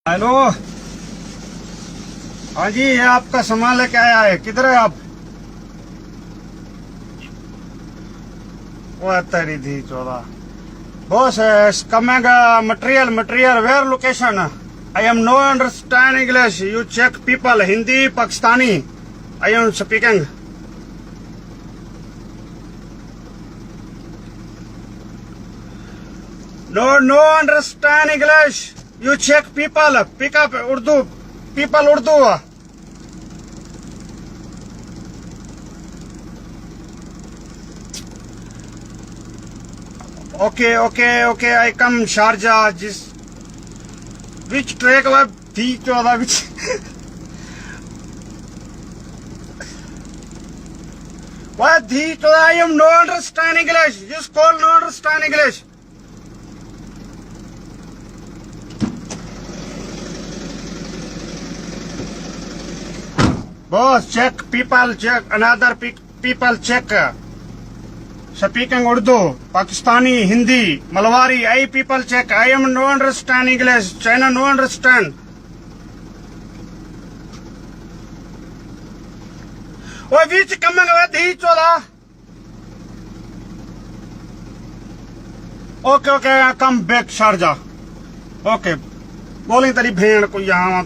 Hello. हाँ जी, ये आपका सामान लेके आया है। किधर है आप? वो तेरी थी 14 boss coming material where location? I am no understand English, you check people Hindi Pakistani I am speaking. No understand English, you check people pickup Urdu people Urdu. Okay, I come Sharjah. Which track was थी 14 which? What थी 14? I am no understand English. Just call no understand English. Boss, check people, check another people, check. Speaking Urdu, Pakistani, Hindi, Malwari, I people check. I am no understand English. China no understand. Oh, which coming with each other? Okay, I come back Sharjah. Okay. बोलें तेरी भेड़ कोई यहाँ